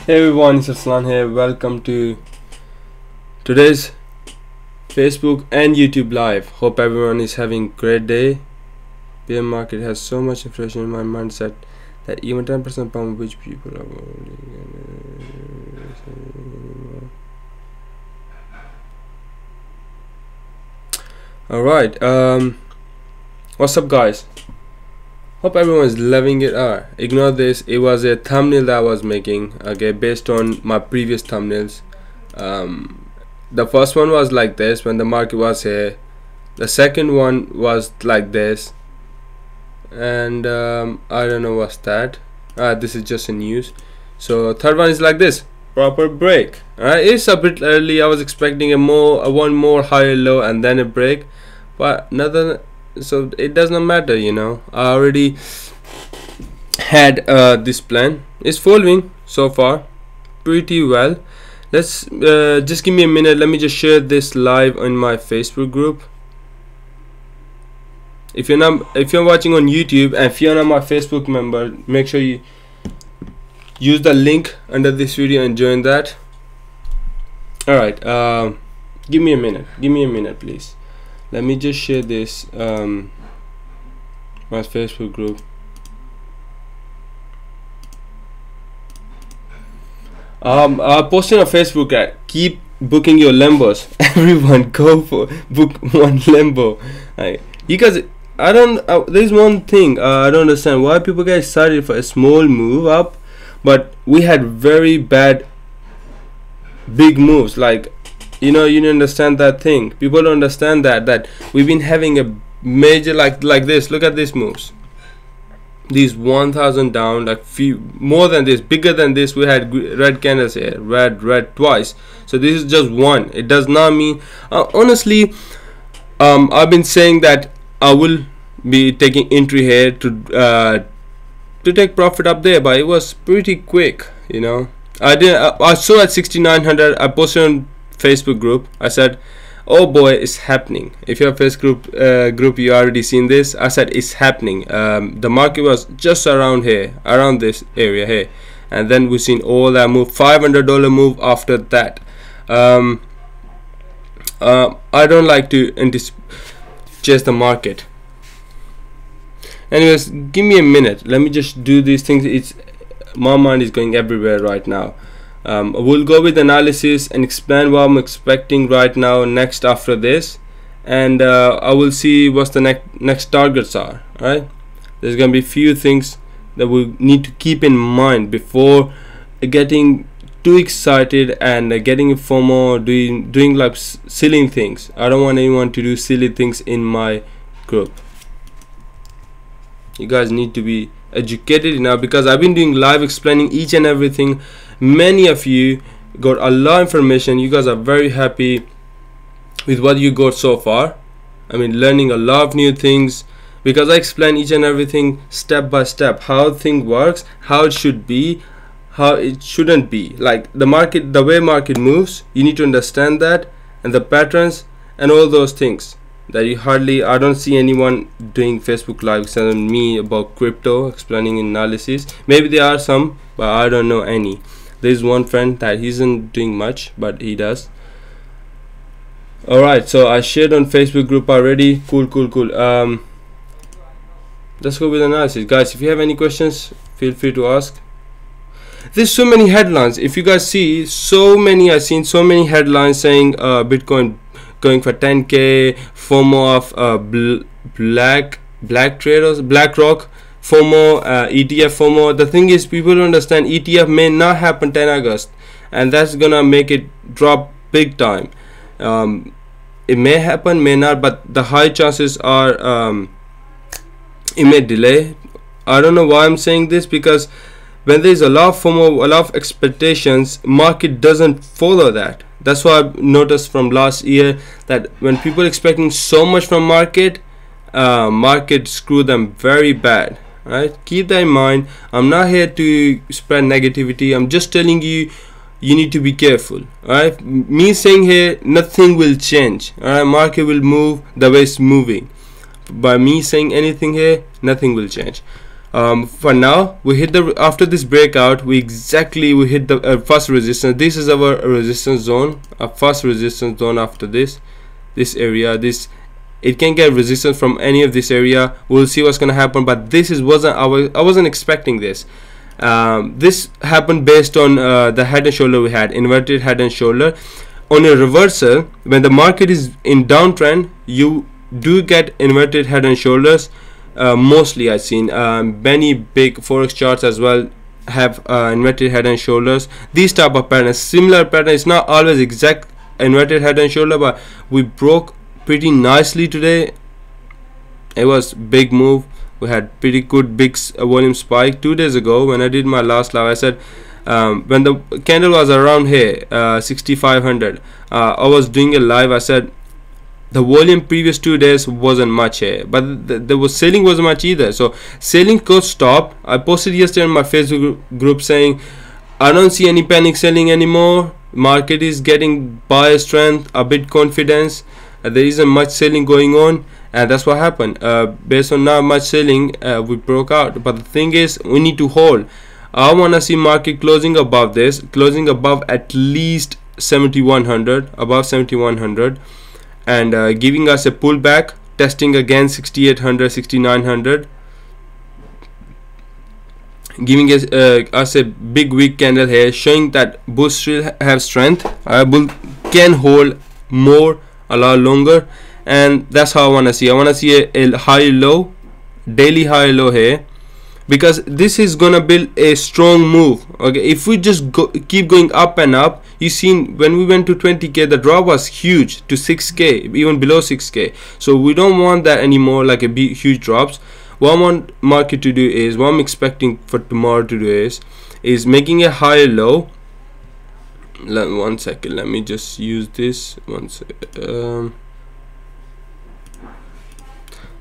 Hey everyone, it's Aslan here. Welcome to today's Facebook and YouTube live. Hope everyone is having a great day. Bear market has so much inflation in my mindset that even 10% pound which people are alright, what's up guys? Hope everyone is loving it. Ignore this, it was a thumbnail that I was making, okay, based on my previous thumbnails. The first one was like this when the market was here, the second one was like this, and I don't know what's that. This is just a news. So third one is like this, proper break. It's a bit early. I was expecting one more higher low and then a break, but nothing. So it does not matter, you know. I already had this plan. It's following so far pretty well. Let's just give me a minute. Let me just share this live on my Facebook group. If you're watching on YouTube and if you're not my Facebook member, make sure you use the link under this video and join that. All right, give me a minute please. Let me just share this my Facebook group. I posted on Facebook at keep booking your Lambos. Everyone go for book one Lambo. You guys, there's one thing I don't understand why people get excited for a small move up, but we had very bad big moves. Like, you don't understand that thing. People don't understand that we've been having a major like this. Look at these moves. These 1,000 down, like few more than this, bigger than this. We had red candles here, red twice. So this is just one. It does not mean honestly. I've been saying that I will be taking entry here to take profit up there, but it was pretty quick. I saw at 6,900. I posted on Facebook group. I said, oh boy, it's happening. If you have Facebook group, you already seen this. I said it's happening. The market was just around here, around this area here, and then we seen all that move, $500 move after that. I don't like to chase the market. Anyways, give me a minute. Let me just do these things. My mind is going everywhere right now. We'll go with analysis and explain what I'm expecting right now next after this, and I will see what's the next targets are. Alright, there's gonna be few things that we need to keep in mind before getting too excited and getting FOMO, doing like silly things. I don't want anyone to do silly things in my group. You guys need to be educated now, because I've been doing live explaining each and everything. Many of you got a lot of information. You guys are very happy with what you got so far. I mean, learning a lot of new things, because I explain each and everything step by step, how thing works, how it should be, how it shouldn't be. Like the market, the way market moves, you need to understand that, and the patterns and all those things that I don't see anyone doing Facebook live except me about crypto explaining analysis. Maybe there are some, but I don't know any. There's one friend that he isn't doing much, but he does. Alright, so I shared on Facebook group already. Cool. Let's go with analysis, guys. If you have any questions, feel free to ask. There's so many headlines. If you guys see, I've seen so many headlines saying Bitcoin going for 10k, FOMO of BlackRock, FOMO, ETF FOMO. The thing is, people don't understand ETF may not happen 10 August, and that's gonna make it drop big time. It may happen, may not, but the high chances are it may delay. I don't know why I'm saying this, because when there's a lot of FOMO, a lot of expectations, market doesn't follow that. That's why I've noticed from last year that when people expecting so much from market screw them very bad. Right? Keep that in mind. I'm not here to spread negativity. I'm just telling you, you need to be careful. Alright? Me saying here, nothing will change. Alright? Market will move the way it's moving. By me saying anything here, nothing will change. For now, we hit the after this breakout, we hit the first resistance. This is our resistance zone, a first resistance zone. After this area, it can get resistance from any of this area. We'll see what's gonna happen, but this I wasn't expecting this. This happened based on the head and shoulder we had, inverted head and shoulder. On a reversal, when the market is in downtrend, you do get inverted head and shoulders. Mostly I've seen many big forex charts as well have inverted head and shoulders. These type of patterns, similar pattern, it's not always exact inverted head and shoulder, but we broke pretty nicely today. It was big move. We had pretty good big volume spike 2 days ago. When I did my last live, I said when the candle was around here 6500, I was doing a live. I said the volume previous 2 days wasn't much here, but the selling wasn't much either. So selling could stop. I posted yesterday on my Facebook group saying I don't see any panic selling anymore. Market is getting buyer strength, a bit confidence. There isn't much selling going on, and that's what happened. Based on not much selling, we broke out. But the thing is, we need to hold. I want to see market closing above this, closing above at least 7100, above 7100, and giving us a pullback, testing again 6800, 6900, giving us a big weak candle here, showing that bull still have strength. Bull can hold more, a lot longer, and that's how I want to see. I want to see a high low, daily high low here, because this is gonna build a strong move. Okay, if we just keep going up and up, you seen when we went to 20k, the drop was huge to 6k, even below 6k. So we don't want that anymore, like a big huge drops. What I want market to do is, what I'm expecting for tomorrow to do is making a higher low. One second, let me just use this one second.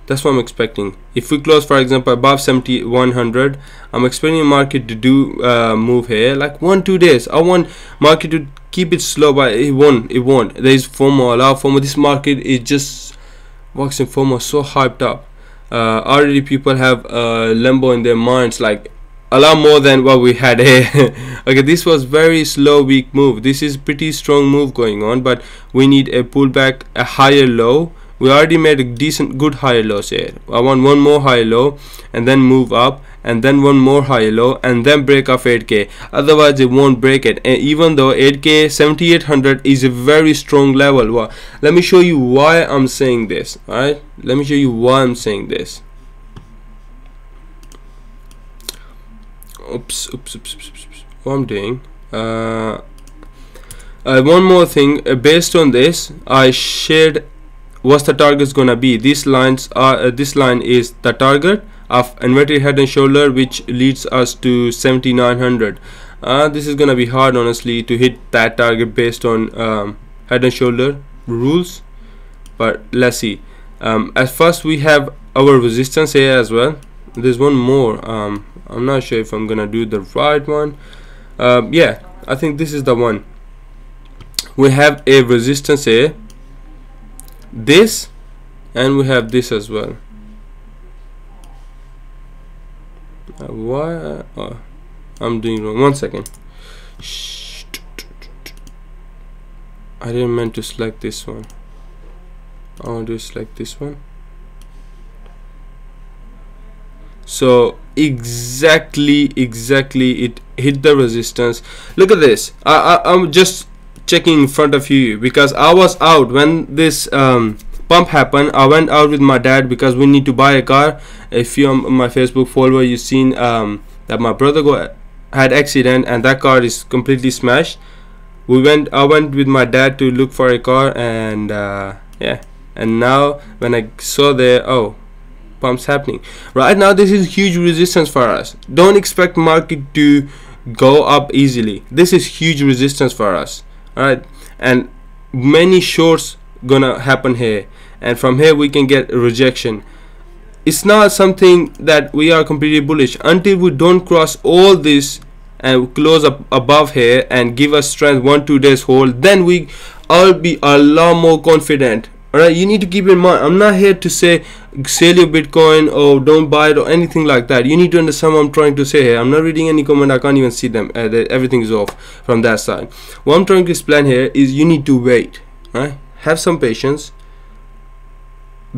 That's what I'm expecting. If we close, for example, above 7100, I'm expecting market to do move here like 1-2 days. I want market to keep it slow, but it won't. There is FOMO, a lot of FOMO. This market is just works in FOMO, so hyped up. Already people have limbo in their minds, like a lot more than what we had here. Okay, this was very slow, weak move. This is pretty strong move going on, but we need a pullback, a higher low. We already made a decent good higher lows here. I want one more high low, and then move up, and then one more high low, and then break off 8k. Otherwise it won't break it. And even though 8k 7800 is a very strong level, well, let me show you why I'm saying this. Alright, let me show you why I'm saying this. Oops. What I'm doing, one more thing, based on this, I shared what's the target is gonna be. These lines are this line is the target of inverted head and shoulder, which leads us to 7900. This is gonna be hard, honestly, to hit that target based on head and shoulder rules, but let's see. At first we have our resistance here as well. There's one more. I'm not sure if I'm gonna do the right one. Yeah, I think this is the one. We have a resistance here, this, and we have this as well. Why I'm doing wrong? 1 second. I didn't meant to select this one. I want to select this one. So exactly it hit the resistance. Look at this. I'm just checking in front of you because I was out when this pump happened. I went out with my dad because we need to buy a car. If you on my Facebook follower, you've seen that my brother had accident and that car is completely smashed. I went with my dad to look for a car, and yeah, and now when I saw there, oh, pumps happening right now, this is huge resistance for us. Don't expect market to go up easily. This is huge resistance for us. All right, and many shorts gonna happen here, and from here we can get a rejection. It's not something that we are completely bullish until we don't cross all this and close up above here and give us strength 1-2 days hold. Then I'll be a lot more confident Alright, you need to keep in mind, I'm not here to say sell your Bitcoin or don't buy it or anything like that. You need to understand what I'm trying to say here. I'm not reading any comment, I can't even see them. Everything is off from that side. What I'm trying to explain here is you need to wait. Right? Have some patience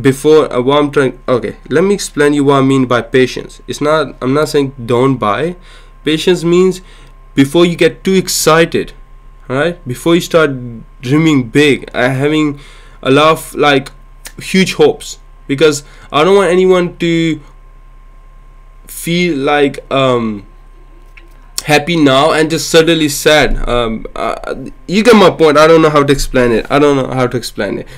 before what I'm trying. Okay, let me explain you what I mean by patience. It's not, I'm not saying don't buy. Patience means before you get too excited, right? Before you start dreaming big, having a lot of like huge hopes, because I don't want anyone to feel like happy now and just suddenly sad. You get my point. I don't know how to explain it.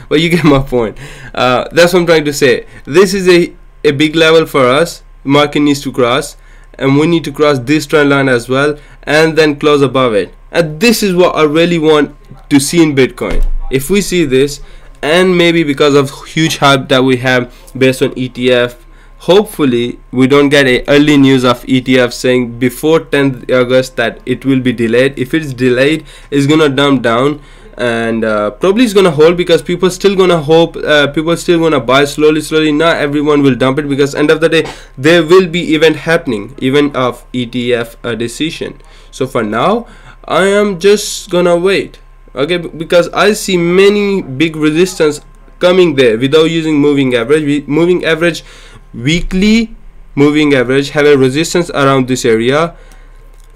But you get my point. That's what I'm trying to say. This is a big level for us. Market needs to cross, and we need to cross this trend line as well, and then close above it. And this is what I really want to see in Bitcoin. If we see this, and maybe because of huge hype that we have based on ETF, hopefully we don't get a early news of ETF saying before 10th August that it will be delayed. If it's delayed, it's gonna dump down, and probably it's gonna hold, because people still gonna hope, people still gonna buy slowly. Not everyone will dump it, because end of the day there will be event happening, event of ETF decision. So for now I am just gonna wait. Okay, because I see many big resistance coming there without using moving average. Moving average, weekly moving average have a resistance around this area.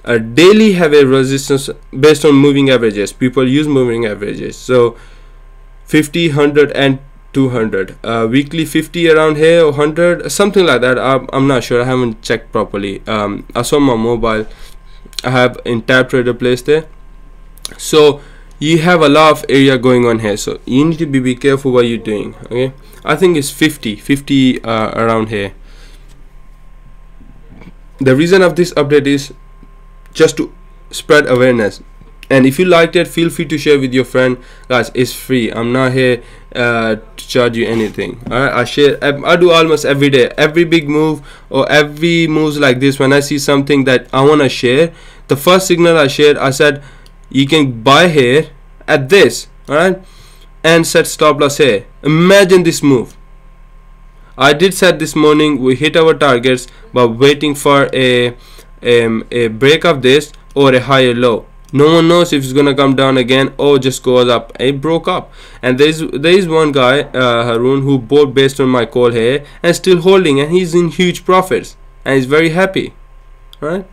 Daily have a resistance based on moving averages. People use moving averages. So 50, 100 and 200. Weekly 50 around here, or 100, something like that. I'm not sure. I haven't checked properly. I saw my mobile. I have in tab trader placed there. So you have a lot of area going on here, so you need to be careful what you're doing. Okay, I think it's 50 around here. The reason of this update is just to spread awareness, and if you liked it, feel free to share with your friend. Guys, it's free. I'm not here to charge you anything. Alright, I share, I do almost every day. Every big move or every moves like this, when I see something that I want to share, the first signal I shared, I said you can buy here at this, alright, and set stop loss here. Imagine this move. I did set this morning, we hit our targets, but waiting for a break of this or a higher low. No one knows if it's gonna come down again or just goes up. It broke up, and there is one guy, Harun, who bought based on my call here and still holding, and he's in huge profits and he's very happy. Right?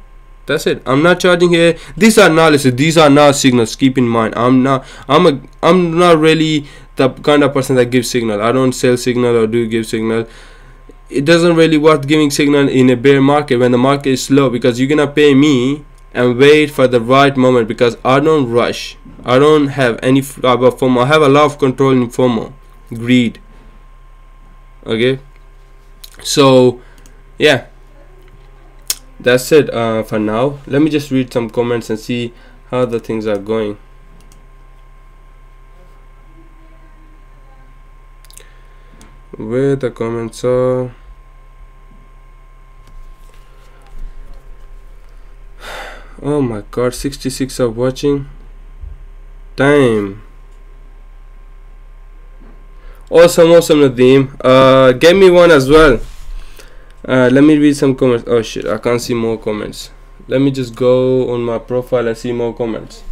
That's it. I'm not charging here. These are analysis. These are not signals. Keep in mind, I'm not really the kind of person that gives signal. I don't sell signal or do give signal. It doesn't really worth giving signal in a bear market when the market is slow, because you're gonna pay me and wait for the right moment, because I don't rush. I don't have any FOMO. I have a lot of control in FOMO, greed. Okay, so yeah, that's it for now. Let me just read some comments and see how the things are going. Where the comments are. Oh my god, 66 are watching. Damn. Awesome Nadeem. Get me one as well. Let me read some comments. Oh shit, I can't see more comments. Let me just go on my profile and see more comments.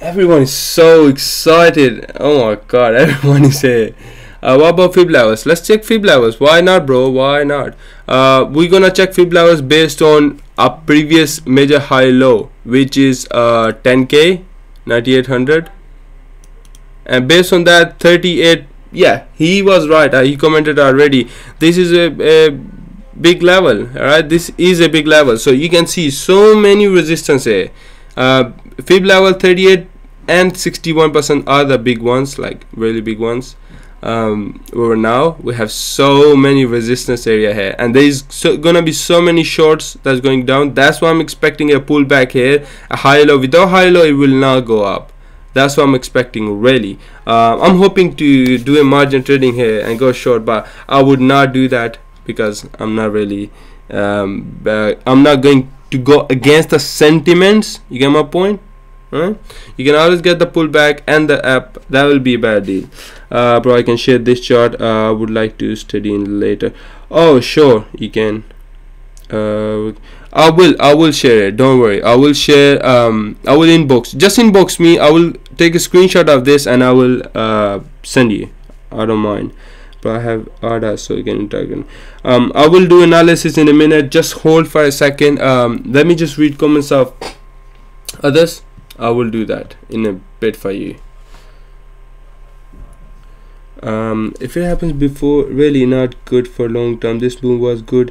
Everyone is so excited. Oh my god, everyone is here. What about fib levels? Let's check fib levels. Why not, bro? Why not? We're gonna check fib levels based on a previous major high low, which is 10k 9800, and based on that 38. Yeah, he was right. He commented already. This is a big level. All right, this is a big level. So you can see so many resistance here. Fib level 38 and 61% are the big ones, like really big ones. Over now we have so many resistance area here, and there is gonna be so many shorts that's going down. That's why I'm expecting a pullback here, a high low. Without high low, it will not go up. That's what I'm expecting, really. I'm hoping to do a margin trading here and go short, but I would not do that because I'm not really I'm not going to go against the sentiments. You get my point? Alright, you can always get the pullback and the app. That will be a bad deal. Bro, I can share this chart. I would like to study in later. Oh sure, you can. I will share it, don't worry. I will share. I will just inbox me. I will take a screenshot of this and I will send you. I don't mind, but I have ADA, so you can interact. I will do analysis in a minute. Just hold for a second. Let me just read comments of others. I will do that in a bit for you. If it happens before, really not good for long term. This move was good.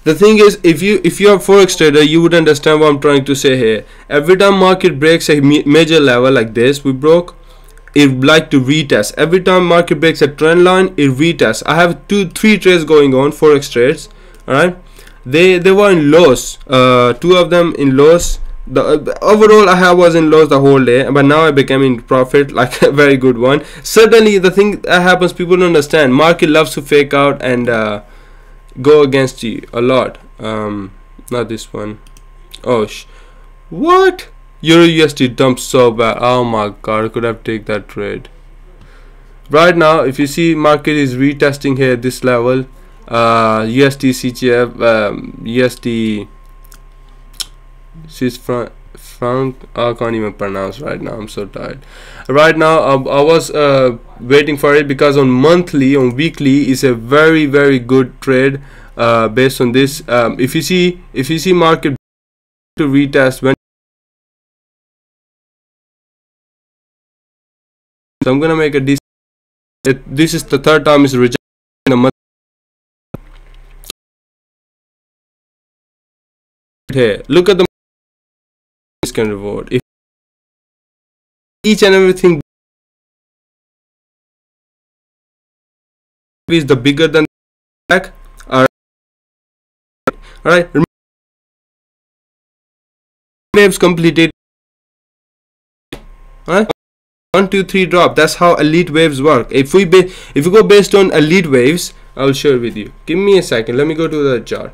The thing is, if you are forex trader, you would understand what I'm trying to say here. Every time market breaks a major level like this, we broke, it like to retest. Every time market breaks a trend line, it retests. I have 3 trades going on, forex trades. All right, they were in loss. 2 of them in loss. The overall I was in loss the whole day, but now I became in profit, like a very good one. Certainly the thing that happens, people don't understand, market loves to fake out and go against you a lot. Not this one. Oh what? Euro USD dumped so bad. Oh my god, I could have taken that trade. Right now if you see, market is retesting here this level. USD CHF, USD Swiss franc, I can't even pronounce right now. I'm so tired. Right now, I was waiting for it because on weekly is a very good trade based on this. If you see market to retest when, so I'm gonna make a this is the 3rd time it's rejected in a month. Here, look at the can reward. If each and everything is the bigger than the back, alright, waves completed. Alright, 1 2 3 drop. That's how elite waves work. If you go based on elite waves, I'll share with you. Give me a second. Let me go to the chart.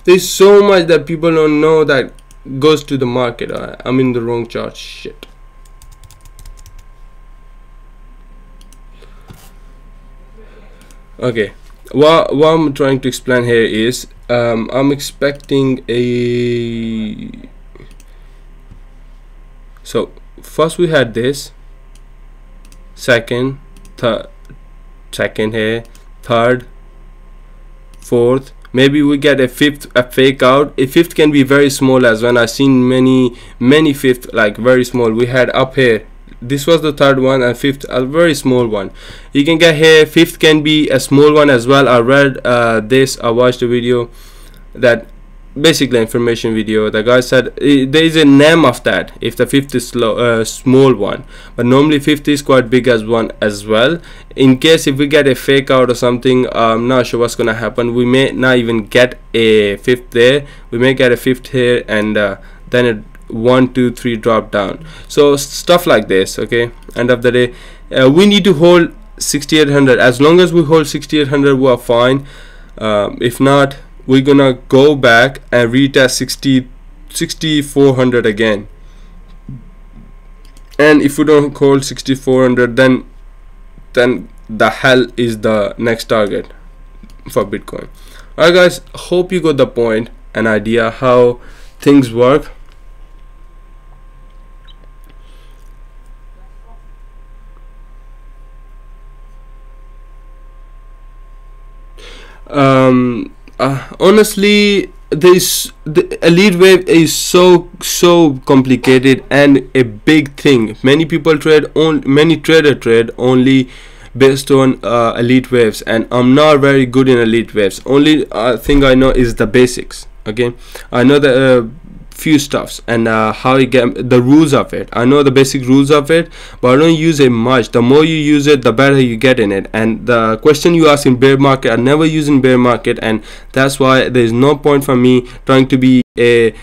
There's so much that people don't know that goes to the market. I'm in the wrong chart. Shit. Okay, what I'm trying to explain here is I'm expecting a, so first we had this, second here, third, fourth, maybe we get a fifth, a fake out. A fifth can be very small as well. I've seen many fifth like very small. We had up here, this was the third one, and fifth a very small one. You can get here, fifth can be a small one as well. I read this, I watched a video, that basically information video. The guy said there is a name of that if the fifth is small one, but normally fifth is quite big as one as well. In case if we get a fake out or something, I'm not sure what's gonna happen. We may not even get a fifth there, we may get a fifth here, and then it 1 2 3 drop down. So stuff like this. Okay, end of the day, we need to hold 6800. As long as we hold 6800, we are fine. If not, we're gonna go back and retest 6400 again, and if we don't hold 6400, then the hell is the next target for Bitcoin. Alright guys, hope you got the point, an idea how things work. Honestly, the elite wave is so complicated and a big thing. Many people many traders trade only based on elite waves, and I'm not very good in elite waves. Only thing I know is the basics. Okay, I know the few stuffs and how you get the rules of it. I know the basic rules of it, but I don't use it much. The more you use it, the better you get in it. And the question you ask in bear market, I never use in bear market, and that's why there is no point for me trying to be a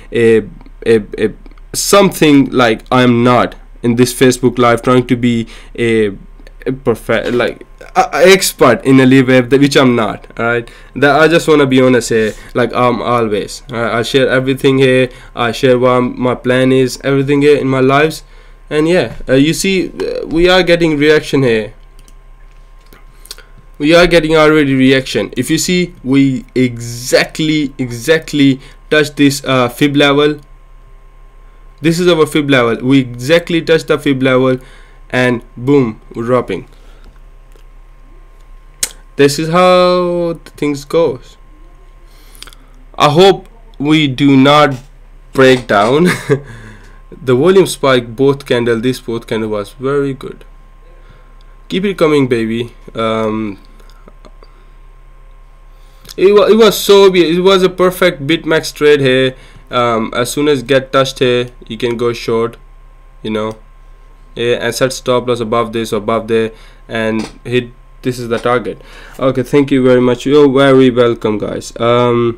something like I am not in this Facebook live, trying to be a perfect, like expert in a leave wave, which I'm not. All right, that I just want to be honest here, like I'm always. I share everything here. I share what my plan is, everything here in my lives, and yeah, you see, we are getting reaction here. We are getting already reaction. If you see, we exactly touch this fib level. This is our fib level. We exactly touch the fib level, and boom, we're dropping. This is how things goes. I hope we do not break down. The volume spike, both candle, this both candle was very good. Keep it coming, baby. It was so it was a perfect BitMax trade here. As soon as get touched here, you can go short, you know, yeah, and set stop loss above this or above there and hit. This is the target. Okay, thank you very much. You're very welcome, guys. Alright,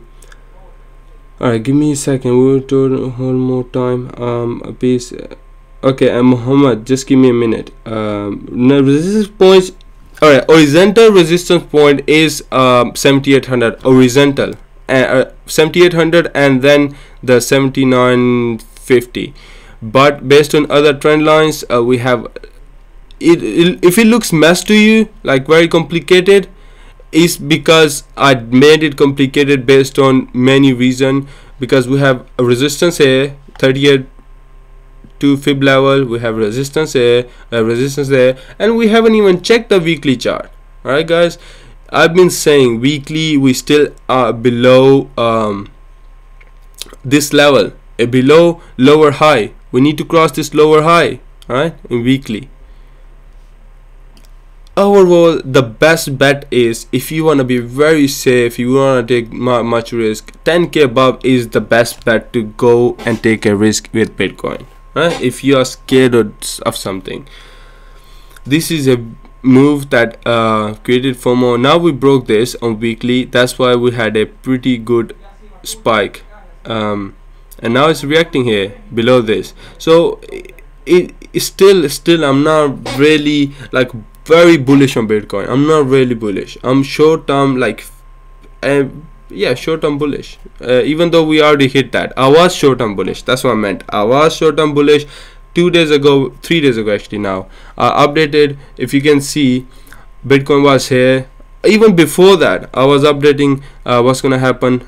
give me a second. We'll do one more time. A piece. Okay, and Muhammad, just give me a minute. No resistance points. Alright, horizontal resistance point is 7800 horizontal, 7800, and then the 7950. But based on other trend lines, we have it. If it looks mess to you, like very complicated, is because I made it complicated based on many reasons. Because we have a resistance here, 38 to fib level, we have resistance here, resistance there, and we haven't even checked the weekly chart. All right, guys, I've been saying weekly we still are below this level, below lower high. We need to cross this lower high, all right, in weekly. Overall, the best bet is, if you want to be very safe, you want to take much risk, 10k above is the best bet to go and take a risk with Bitcoin. Right? If you are scared of something, this is a move that created FOMO. Now we broke this on weekly. That's why we had a pretty good spike, and now it's reacting here below this. So it is still I'm not really like very bullish on Bitcoin. I'm not really bullish. I'm short term, like yeah, short term bullish. Even though we already hit that, I was short term bullish. That's what I meant. I was short term bullish 2 days ago, 3 days ago actually. Now updated. If you can see, Bitcoin was here. Even before that, I was updating what's gonna happen.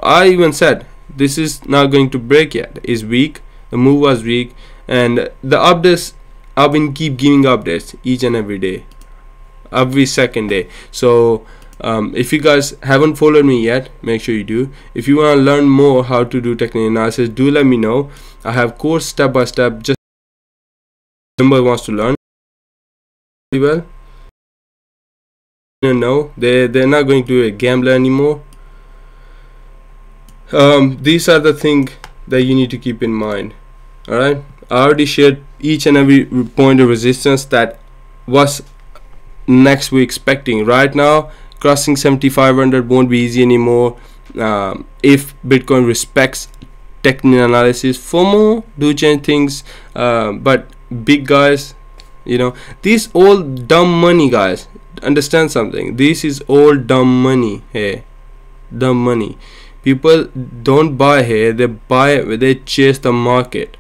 I even said this is not going to break yet. It's weak. The move was weak, and the updates, I've been keep giving updates each and every day, every second day. So if you guys haven't followed me yet, make sure you do. If you want to learn more how to do technical analysis, do let me know. I have course step by step. Just somebody wants to learn well, you know, they're not going to be a gambler anymore. These are the things that you need to keep in mind. All right, I already shared each and every point of resistance that was next we're expecting. Right now, crossing 7500 won't be easy anymore. If Bitcoin respects technical analysis, FOMO do change things, but big guys, you know, these all dumb money, guys, understand something. This is all dumb money here. Dumb money. People don't buy here, they chase the market.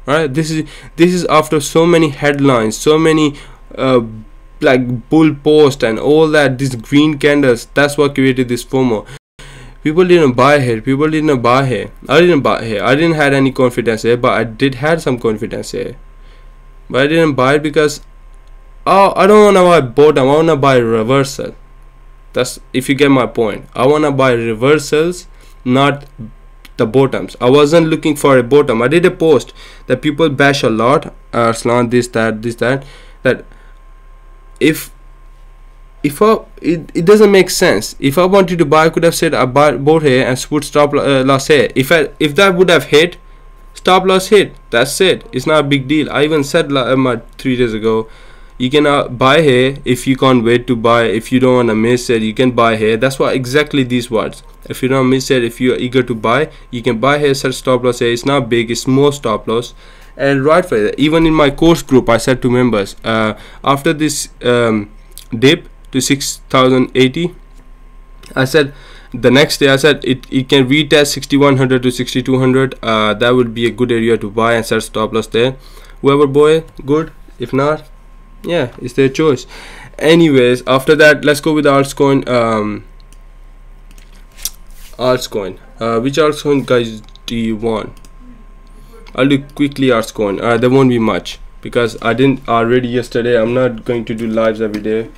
Right, this is after so many headlines, so many like bull post and all that, these green candles. That's what created this FOMO. People didn't buy here. People didn't buy here. I didn't buy here. I didn't have any confidence here, but I did have some confidence here. But I didn't buy it because I don't want to buy bottom. I want to buy reversal. That's, if you get my point. I want to buy reversals, not the bottoms. I wasn't looking for a bottom. I did a post that people bash a lot, Arslan, this that if it doesn't make sense. If I wanted to buy, I could have said I bought here and put stop loss here. If that would have hit, stop loss hit, that's it. It's not a big deal. I even said 3 days ago, you can buy here if you can't wait to buy. If you don't want to miss it, you can buy here. That's why exactly these words. If you don't miss it, if you're eager to buy, you can buy here, set stop loss here. It's not big, it's small stop loss, and right for it. Even in my course group I said to members, after this dip to 6080, I said the next day, I said it can retest 6100 to 6200. That would be a good area to buy and set stop loss there. Whoever buy it, good. If not, yeah, it's their choice. Anyways, after that, let's go with the altcoin. Which altcoin guys do you want? I'll do quickly altcoin. There won't be much because I didn't already yesterday. I'm not going to do lives every day.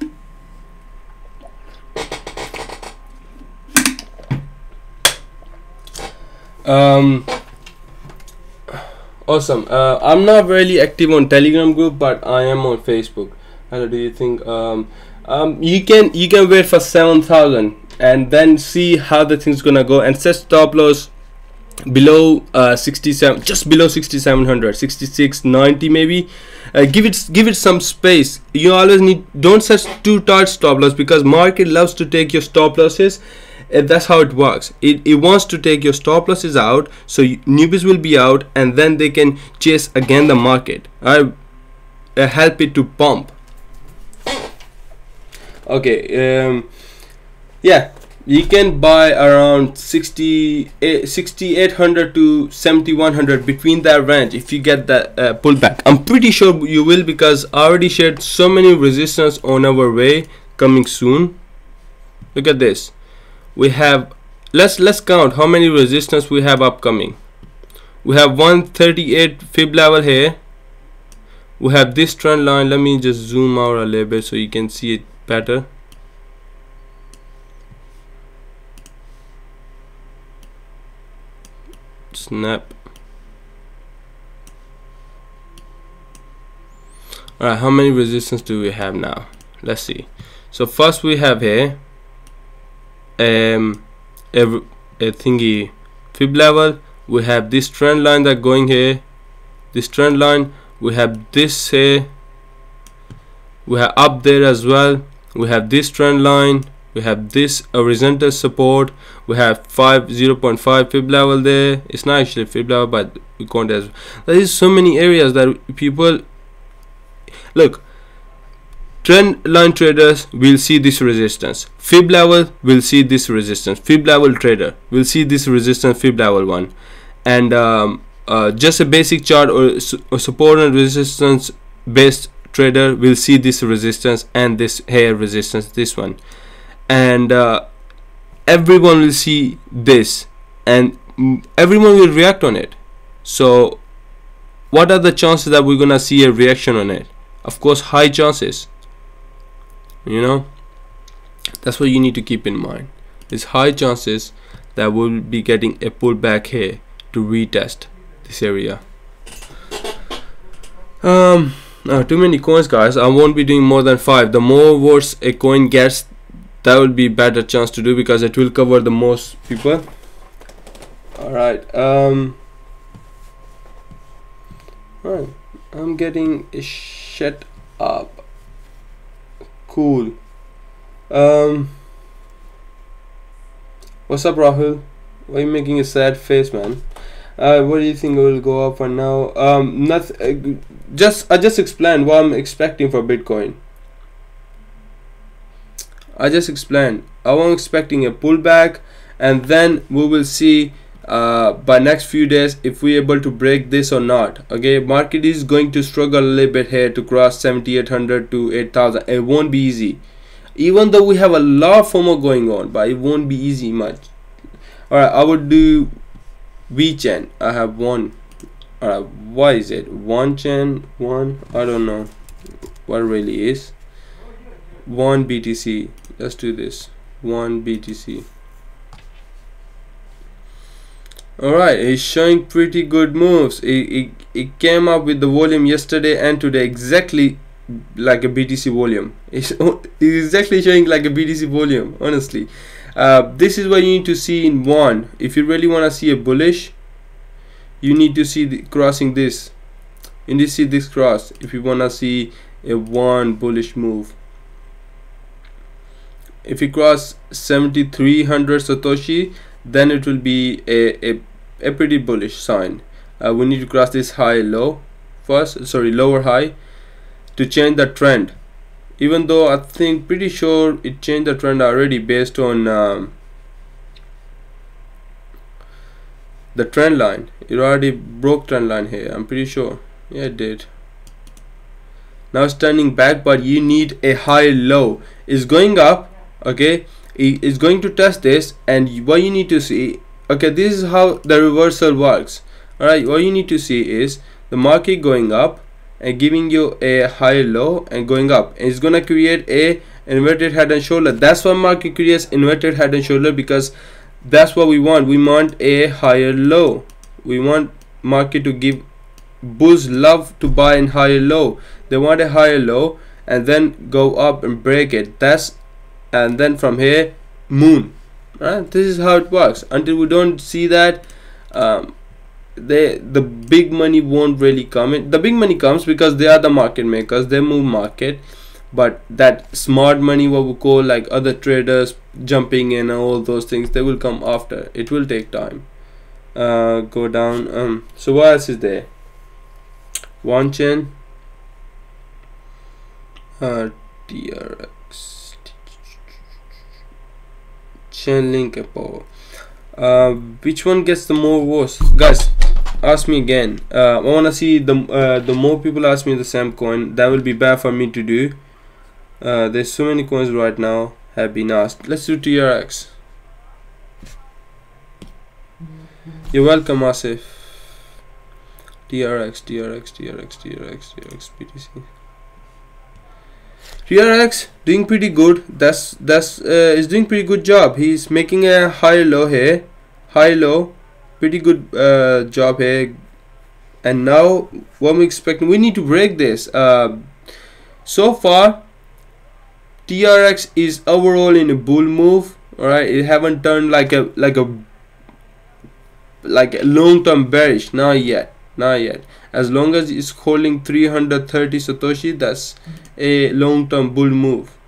Awesome. I'm not really active on Telegram group, but I am on Facebook. How do you think? You can wait for 7,000 and then see how the thing's gonna go and set stop loss below 67, just below 6700, 6690 maybe. Give it some space. You always don't set too tight stop loss because market loves to take your stop losses. That's how it works. It wants to take your stop losses out, so newbies will be out and then they can chase again the market. I help it to pump. Okay, yeah, you can buy around 6800 to 7100, between that range if you get that pullback. I'm pretty sure you will because I already shared so many resistance on our way coming soon. Look at this. We have, let's count how many resistance we have upcoming. We have 138 fib level here. We have this trend line. Let me just zoom out a little bit so you can see it better. Snap. Alright, how many resistance do we have now? Let's see. So first we have here a thingy fib level. We have this trend line that going here, this trend line. We have this here, we have up there as well. We have this trend line, we have this horizontal support, we have 0.5 fib level there. It's not actually fib level, but we count as there is so many areas that people look. Trend line traders will see this resistance, fib level will see this resistance, fib level trader will see this resistance, fib level one, and just a basic chart or support and resistance based trader will see this resistance and this here resistance, this one, and everyone will see this and everyone will react on it. So what are the chances that we're gonna see a reaction on it? Of course, high chances. You know, that's what you need to keep in mind. It's high chances that we'll be getting a pullback here to retest this area. Too many coins, guys. I won't be doing more than 5. The more votes a coin gets, that will be better chance to do because it will cover the most people. Alright, alright, I'm getting a shut up. Cool. What's up, Rahul? Why are you making a sad face, man? What do you think will go up for now? Nothing. I just explained what I'm expecting for Bitcoin. I just explained. I'm expecting a pullback, and then we will see by next few days if we're able to break this or not. Okay, market is going to struggle a little bit here to cross 7800 to 8000. It won't be easy, even though we have a lot of FOMO going on, but it won't be easy much. Alright, I would do VChain. I have one. Alright, why is it one chain? One, I don't know what really is. One BTC. Let's do this. One BTC. Alright, it's showing pretty good moves. It came up with the volume yesterday and today exactly like a BTC volume. It's exactly showing like a BTC volume, honestly. This is what you need to see in one. If you really want to see a bullish, you need to see crossing this. You need to see this cross if you want to see a one bullish move. If you cross 7300 Satoshi, then it will be a pretty bullish sign. We need to cross this high low first, sorry, lower high to change the trend. Even though I think pretty sure it changed the trend already based on the trend line. It already broke trend line here, I'm pretty sure. Yeah, it did. Now it's turning back, but you need a high low. It's going up, okay, it's going to test this, and what you need to see, okay, this is how the reversal works. Alright, what you need to see is the market going up and giving you a high low and going up, and it's gonna create a inverted head and shoulder. That's why market creates inverted head and shoulder, because that's what we want. We want a higher low. We want market to give bulls love to buy in higher low. They want a higher low and then go up and break it. And then from here moon. Right? This is how it works. Until we don't see that, the big money won't really come in. The big money comes because they are the market makers. They move market. But that smart money, what we call like other traders jumping in and all those things, they will come after. It will take time. Go down. So what else is there? One chain. TRX. Chain link power. Which one gets the more worse, guys? Ask me again. I wanna see the more people ask me the same coin, that will be bad for me to do. There's so many coins right now have been asked. Let's do TRX. You're welcome, Asif. TRX, BTC. TRX doing pretty good. That's is doing pretty good job. He's making a high low here, high low, pretty good job here. And now what we're expecting, we need to break this. So far TRX is overall in a bull move. All right, it haven't turned like a long-term bearish. Not yet. As long as it's holding 330 Satoshi, that's a long-term bull move.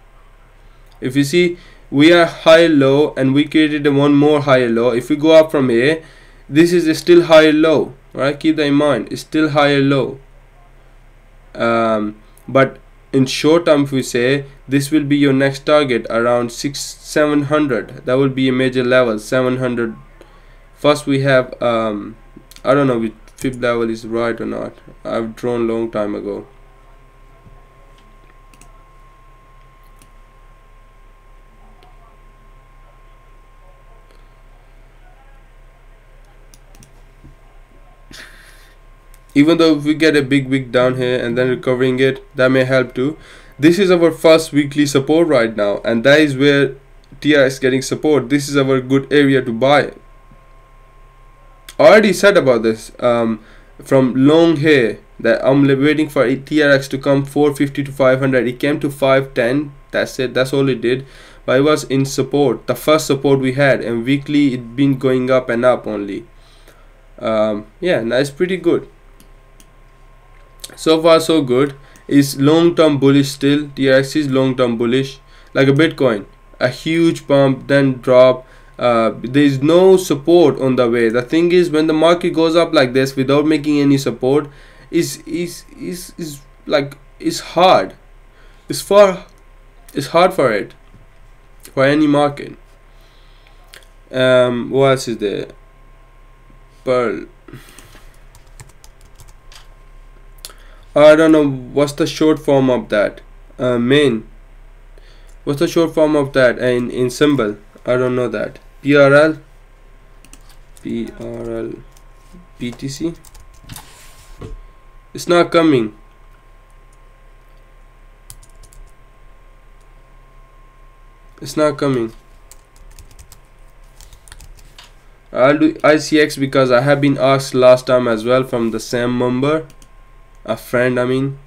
If you see, we are high low and we created one more higher low. If we go up from here, this is still higher low. Right, keep that in mind. It's still higher low. But in short term, if we say this will be your next target around 700, that will be a major level. 700. First we have I don't know if fifth level is right or not. I've drawn long time ago. Even though if we get a big wick down here and then recovering it, that may help too. This is our first weekly support right now, and that is where TRX is getting support. This is our good area to buy. I already said about this from long here that I'm waiting for TRX to come 450 to 500. It came to 510. That's it. That's all it did. But it was in support, the first support we had, and weekly it been going up and up only. Yeah, that's pretty good. So far so good. Is long-term bullish still. TRX is long-term bullish, like a Bitcoin. A huge pump, then drop. There is no support on the way. The thing is, when the market goes up like this without making any support, is like it's hard. It's hard for it, for any market. What else is there? Pearl. I don't know what's the short form of that. Main. What's the short form of that in symbol? I don't know that. PRL, BTC. It's not coming. It's not coming. I'll do ICX because I have been asked last time as well from the same member, a friend. I mean,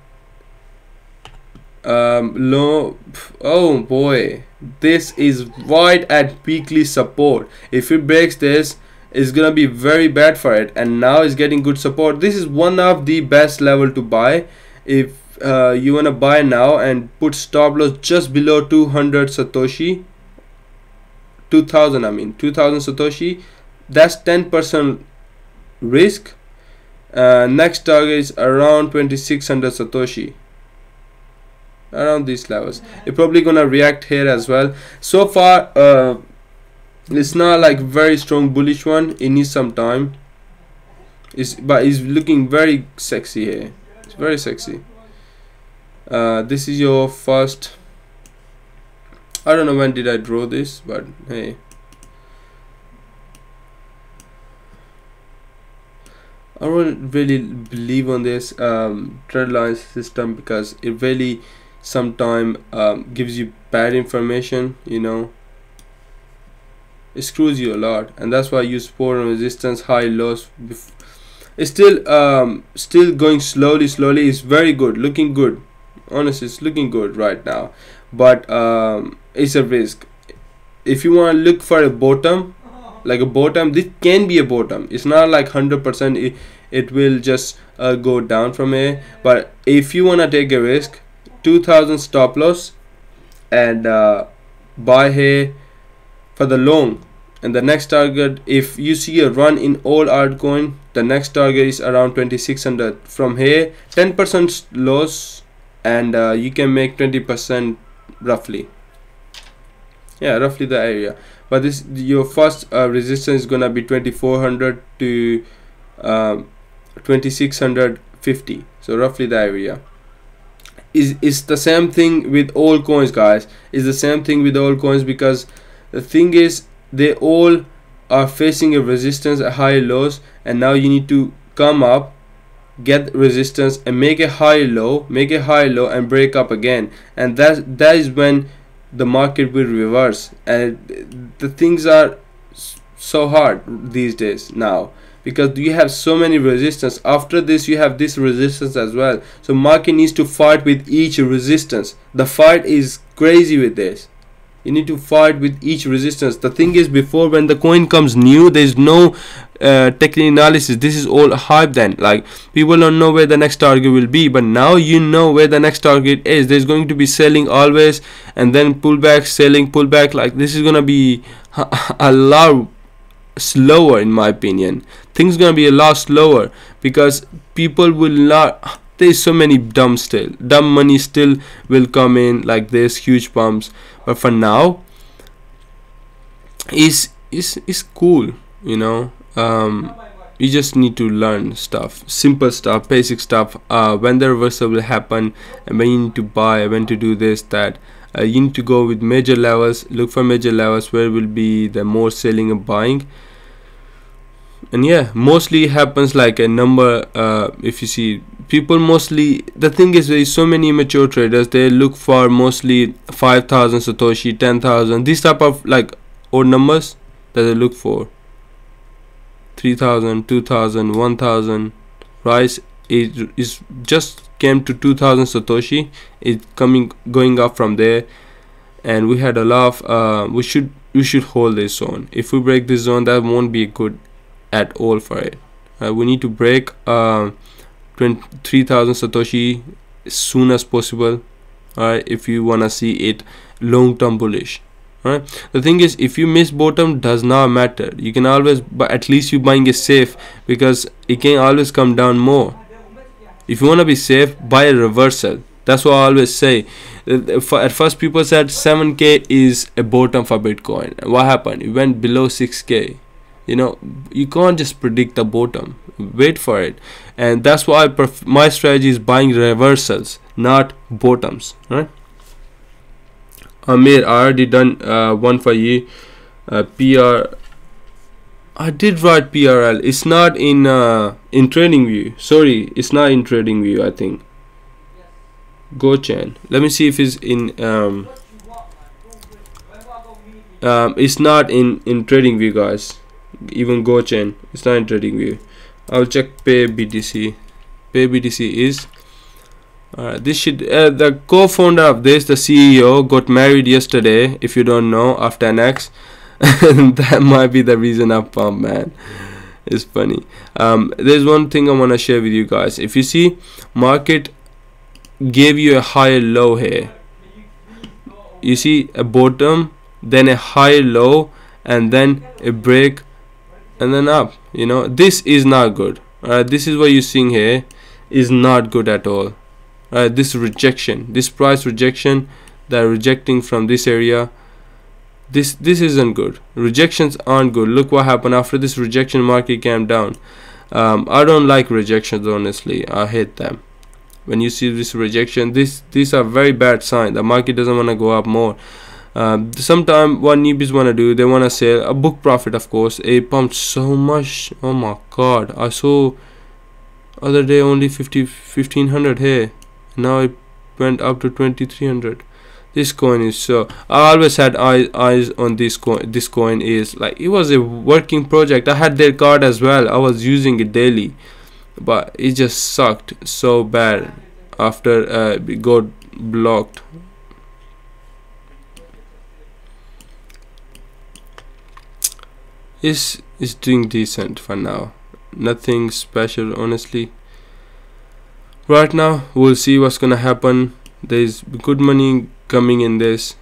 low. Oh boy, this is right at weekly support. If it breaks this, it's gonna be very bad for it. And now it's getting good support. This is one of the best level to buy if you wanna buy now and put stop loss just below 200 Satoshi. 2000. I mean 2000 Satoshi. That's 10% risk, Next target is around 2600 Satoshi, around these levels. It's probably gonna react here as well. So far it's not like very strong bullish one, it needs some time. But it's looking very sexy here, it's very sexy. This is your first, I don't know when did I draw this, but hey, I don't really believe on this trend line system, because it really sometimes gives you bad information, you know, it screws you a lot, and that's why I use support and resistance, high lows. It's still going slowly. It's very good, looking good, honestly it's looking good right now, but it's a risk. If you want to look for a bottom, like a bottom, this can be a bottom, it's not like 100% it will just go down from here. But if you want to take a risk, 2000 stop loss, and buy here for the long. And the next target, if you see a run in all altcoin, the next target is around 2600. From here 10% loss, and you can make 20% roughly, yeah, roughly the area. But this, your first resistance is gonna be 2400 to 2650, so roughly the area. Is the same thing with all coins, guys. Is the same thing with all coins, because the thing is they all are facing a resistance at high lows, and now you need to come up, get resistance, and make a high low, and break up again, and that is when the market will reverse. And the things are so hard these days now, because you have so many resistance. After this you have this resistance as well, so market needs to fight with each resistance. The fight is crazy with this, you need to fight with each resistance. The thing is, before, when the coin comes new, there's no technical analysis, this is all hype. Then like people don't know where the next target will be, but now you know where the next target is. There's going to be selling always, and then pullback, selling, pullback. Like this is gonna be a lot slower, in my opinion. Things gonna be a lot slower, because people will not, there's so many dumb money still will come in, like this huge pumps. But for now is cool, you know. You just need to learn stuff, simple stuff, basic stuff, when the reversal will happen, and when you need to buy, when to do this, that. You need to go with major levels, look for major levels where will be the more selling and buying. And yeah, mostly happens like a number. If you see people, mostly the thing is, there is so many immature traders, they look for mostly 5000 Satoshi, 10,000, these type of like odd numbers that they look for. 3000, 2000, 1000. Price is just came to 2000 Satoshi, it's going up from there, and we had a lot of we should hold this zone. If we break this zone, that won't be good at all for it. We need to break 3000 Satoshi as soon as possible, alright, if you wanna see it long-term bullish. Alright, the thing is, if you miss bottom, does not matter, you can always, but at least you buying it safe, because it can always come down more. If you want to be safe, buy a reversal. That's what I always say. At first people said 7k is a bottom for Bitcoin. What happened? It went below 6k. You know, you can't just predict the bottom, wait for it. And that's why my strategy is buying reversals, not bottoms, right? Amir, I already done one for you. PR, I did write PRL. It's not in TradingView. Sorry, it's not in TradingView, I think. GoChain. Let me see if it's in it's not in TradingView, guys. Even GoChain, it's not in TradingView. I'll check Pay BTC. Pay BTC is this should the co-founder of this, the CEO, got married yesterday, if you don't know, after an ex. That might be the reason I pump, man. It's funny. There's one thing I want to share with you guys. If you see, market gave you a higher low here. You see a bottom, then a high low, and then a break, and then up. You know, this is not good. This is what you're seeing here is not good at all. This rejection, this price rejection, they're rejecting from this area. This isn't good. Rejections aren't good. Look what happened after this rejection. Market came down. I don't like rejections, honestly. I hate them. When you see this rejection, these are very bad sign. The market doesn't want to go up more. Sometimes what newbies want to do, they want to sell a book profit. Of course, it pumped so much. Oh my god, I saw other day only 1500 here. Now it went up to 2300. This coin is so, I always had eyes on this coin. This coin is like, it was a working project. I had their card as well. I was using it daily, but it just sucked so bad after it got blocked. Is doing decent for now. Nothing special, honestly. Right now we'll see what's gonna happen. There's good money coming in this,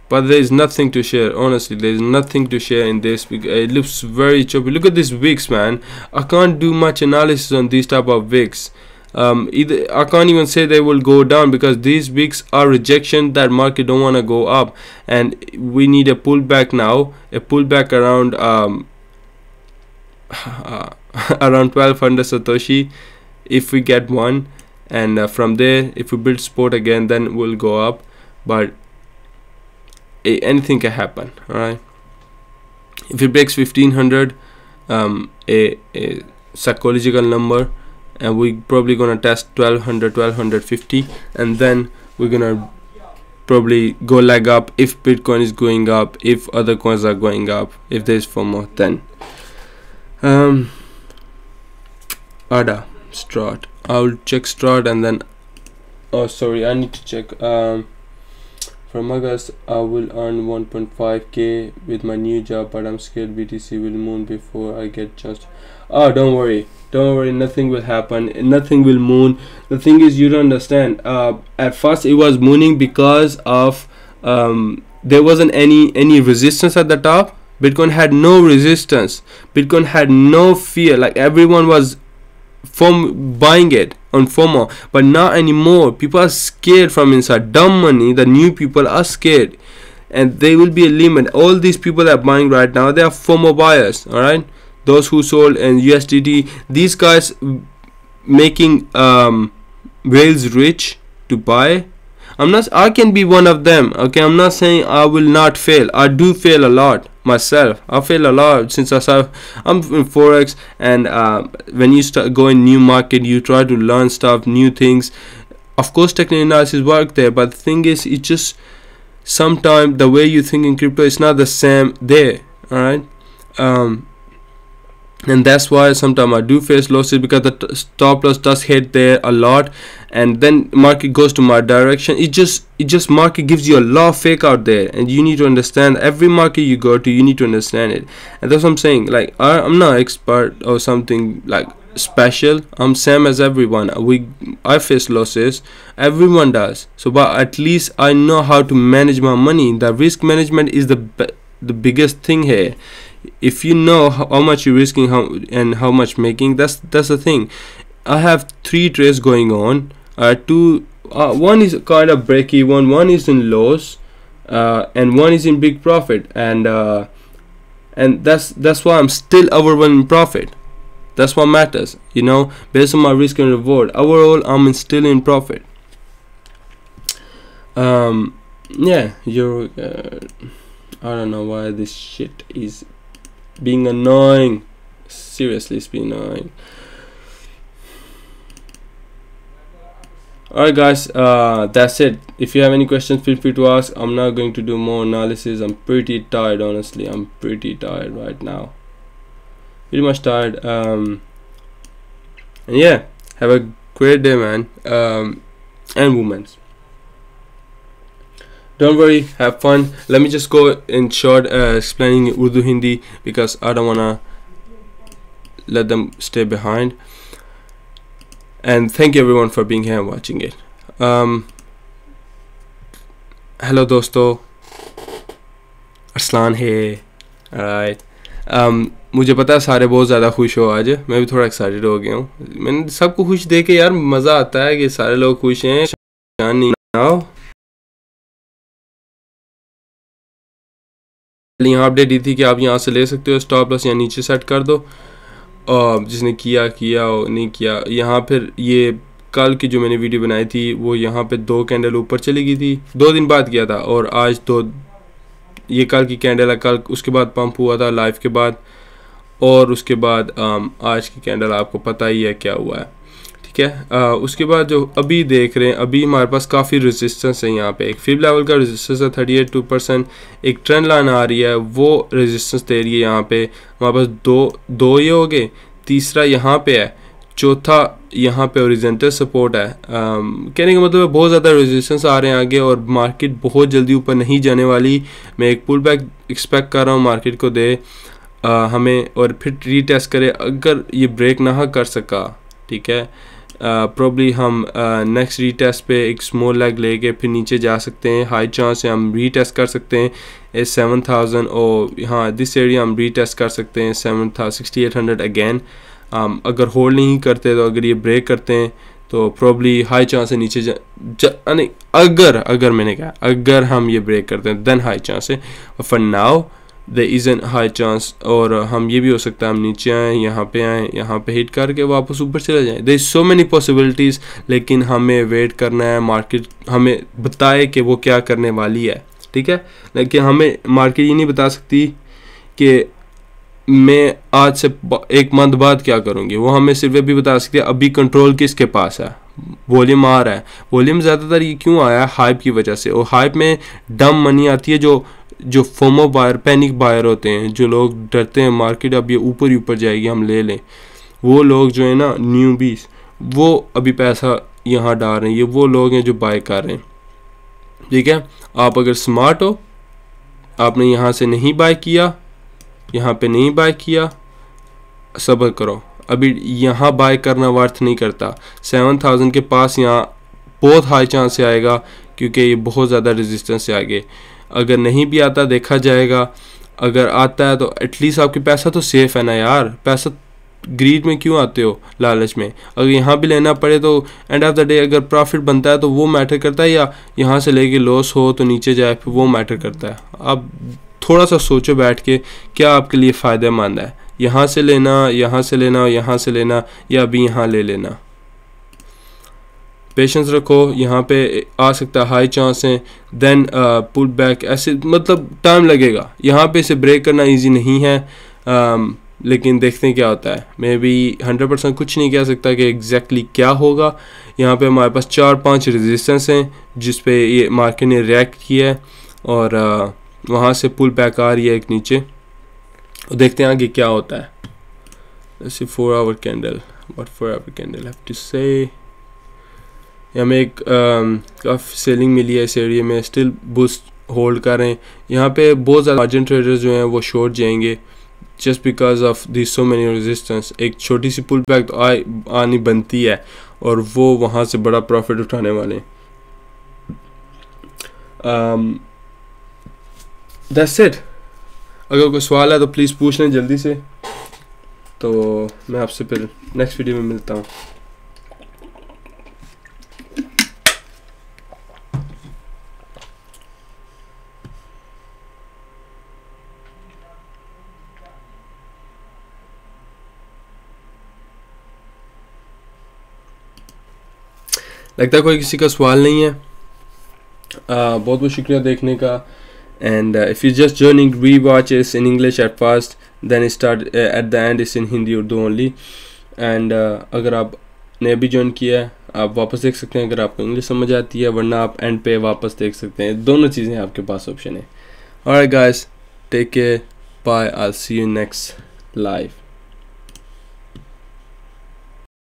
but there's nothing to share. Honestly, there's nothing to share in this because it looks very choppy. Look at this wicks, man. I can't do much analysis on these type of wicks. Either I can't even say they will go down because these wicks are rejection that market don't want to go up, and we need a pullback now. A pullback around around 1200 Satoshi if we get one, and from there if we build support again, then we'll go up. But anything can happen. All right, if it breaks 1500, a psychological number, and we probably gonna test 1200, 1250, and then we're gonna probably go leg up if Bitcoin is going up, if other coins are going up, if there's FOMO. Then ADA Strat, I'll check Strat, and then oh sorry, I need to check from August. I will earn 1.5k with my new job, but I'm scared BTC will moon before I get just. Oh, don't worry, nothing will happen, nothing will moon. The thing is, you don't understand. At first it was mooning because of there wasn't any resistance at the top. Bitcoin had no resistance. Bitcoin had no fear. Like, everyone was buying it on FOMO, but not anymore. People are scared from inside. Dumb money, the new people are scared, and there will be a limit. All these people that are buying right now, they are FOMO buyers. All right, those who sold in USDT, these guys making whales rich to buy. I can be one of them. Okay, I'm not saying I will not fail. I do fail a lot myself. I fail a lot since I'm in forex, and when you start going new market, you try to learn stuff, new things. Of course, technical analysis work there, but the thing is, it just sometimes the way you think in crypto is not the same there. All right, and that's why sometimes I do face losses because the stop loss does hit there a lot, and then market goes to my direction. It just market gives you a lot of fake out there, and you need to understand every market you go to. You need to understand it, and that's what I'm saying. Like, I'm not expert or something like special. I'm same as everyone. I face losses, everyone does. So, but at least I know how to manage my money. The risk management is the biggest thing here. If you know how much you're risking, how much making, that's the thing. I have 3 trades going on. One is kind of break even, one is in loss, and one is in big profit, and that's why I'm still overall in profit. That's what matters, you know, based on my risk and reward. Overall, I'm still in profit. Yeah, I don't know why this shit is being annoying. Seriously, it's being annoying. Alright guys, that's it. If you have any questions, feel free to ask. I'm not going to do more analysis. I'm pretty tired, honestly. I'm pretty tired right now, pretty much tired. And yeah, have a great day, man, and women. Don't worry, have fun. Let me just go in short explaining Urdu Hindi because I don't wanna let them stay behind. And thank you everyone for being here and watching it. Hello dosto, Arslan here. Alright. मुझे पता है सारे बहुत ज़्यादा खुश हो आज, मैं भी थोड़ा एक्साइटेड हो गया हूँ। मैंने सबको खुश देख के यार मज़ा आता है कि सारे लोग खुश हैं। यहाँ अपडेट दी थी कि आप यहाँ से ले सकते हो स्टॉप लॉस, या नीचे सेट कर दो। और जिसने किया और नहीं किया, यहाँ फिर ये कल की जो मैंने वीडियो बनाई थी वो यहाँ पे 2 कैंडल ऊपर चली गई थी, 2 दिन बाद किया था, और आज तो ये कल की कैंडल है, कल उसके बाद पंप हुआ था लाइव के बाद, और उसके बाद आज की कैंडल आपको पता ही है क्या हुआ है, ठीक है। उसके बाद जो अभी देख रहे हैं, अभी हमारे पास काफ़ी रेजिस्टेंस है। यहाँ पे एक फिब लेवल का रेजिस्टेंस है 38%, एक ट्रेंड लाइन आ रही है वो रेजिस्टेंस दे रही है। यहाँ पे हमारे पास दो ये हो गए, तीसरा यहाँ पे है, चौथा यहाँ पे ओरिजेंटल सपोर्ट है। कहने का मतलब है बहुत ज़्यादा रेजिस्टेंस आ रहे हैं आगे, और मार्केट बहुत जल्दी ऊपर नहीं जाने वाली। मैं एक पुल बैक एक्सपेक्ट कर रहा हूँ मार्केट को दे हमें, और फिर रीटेस्ट करे। अगर ये ब्रेक ना कर सका, ठीक है, प्रॉब्ली हम नेक्स्ट रीटेस्ट पे एक स्मॉल लेग लेके फिर नीचे जा सकते हैं। हाई चांस है हम रीटेस्ट कर सकते हैं 7000, और यहाँ दिस एरिया हम रीटेस्ट कर सकते हैं 6800 अगेन। अगर होल्ड नहीं करते तो अगर ये ब्रेक करते हैं तो प्रॉब्ली हाई चांस है नीचे नहीं, अगर मैंने कहा अगर हम ये ब्रेक करते हैं देन हाई चांस है, for now there is an high chance. और हम ये भी हो सकता है हम नीचे आएँ, यहाँ पे हिट करके वापस ऊपर चले जाएँ। There is so many possibilities, लेकिन हमें वेट करना है, मार्केट हमें बताए कि वो क्या करने वाली है, ठीक है। लेकिन हमें मार्केट ये नहीं बता सकती कि मैं आज से 1 मंथ बाद क्या करूँगी, वो हमें सिर्फ भी बता सकती है अभी कंट्रोल किसके पास है। वॉल्यूम आ रहा है, वॉल्यूम ज़्यादातर ये क्यों आया है, हाइप की वजह से। और हाइप में डम मनी आती है, जो फोमो बायर, पैनिक बायर होते हैं, जो लोग डरते हैं मार्केट अब ये ऊपर ही ऊपर जाएगी हम ले लें। वो लोग जो है ना न्यूबीज, वो अभी पैसा यहाँ डाल रहे हैं, ये वो लोग हैं जो बाय कर रहे हैं, ठीक है। आप अगर स्मार्ट हो, आपने यहाँ से नहीं बाय किया, यहाँ पे नहीं बाय किया, सब्र करो, अभी यहाँ बाय करना वर्थ नहीं करता। 7000 के पास यहाँ बहुत हाई चांस से आएगा, क्योंकि ये बहुत ज़्यादा रेजिस्टेंस से आगे। अगर नहीं भी आता देखा जाएगा, अगर आता है तो एटलीस्ट आपके पैसा तो सेफ है ना यार। पैसा ग्रीड में क्यों आते हो, लालच में। अगर यहाँ भी लेना पड़े तो एंड ऑफ द डे अगर प्रॉफिट बनता है तो वो मैटर करता है, या यहाँ से लेके लॉस हो तो नीचे जाए फिर वो मैटर करता है। आप थोड़ा सा सोचो बैठ के क्या आपके लिए फ़ायदेमंद है, यहाँ से लेना, यहाँ से लेना, यहाँ से लेना, या अभी यहाँ ले लेना। पेशेंस रखो, यहाँ पे आ सकता है हाई चांस है, देन पुल बैक, ऐसे मतलब टाइम लगेगा। यहाँ पे इसे ब्रेक करना इजी नहीं है, लेकिन देखते हैं क्या होता है। मैं भी 100% कुछ नहीं कह सकता कि एग्जैक्टली क्या होगा। यहाँ पे हमारे पास 4-5 रेजिस्टेंस हैं जिस पे ये मार्केट ने रिएक्ट किया है, और वहाँ से पुल बैक आ रही है एक नीचे। देखते हैं आगे क्या होता है। Let's see 4 hour candle, what 4 hour candle I have to say। हमें एक काफ़ी सेलिंग मिली है इस एरिया में, स्टिल बूस्ट होल्ड कर रहे हैं। यहाँ पे बहुत ज़्यादा मार्जिन ट्रेडर्स जो हैं वो शॉर्ट जाएंगे just because of this so many resistance. एक छोटी सी पुल बैक तो आनी बनती है, और वो वहाँ से बड़ा प्रॉफिट उठाने वाले हैं। That's it. अगर कोई सवाल है तो प्लीज़ पूछ लें जल्दी से, तो मैं आपसे फिर नेक्स्ट वीडियो में मिलता हूँ। लगता है कोई किसी का सवाल नहीं है। बहुत बहुत शुक्रिया देखने का। And if you just joining, rewatch is in English at first, then it start at the end is in Hindi Urdu only. And अगर आपने अभी ज्वाइन किया है आप वापस देख सकते हैं अगर आपको इंग्लिश समझ आती है, वरना आप एंड पे वापस देख सकते हैं। दोनों चीज़ें आपके पास ऑप्शन है। Alright guys, take care, bye, I'll see you next live.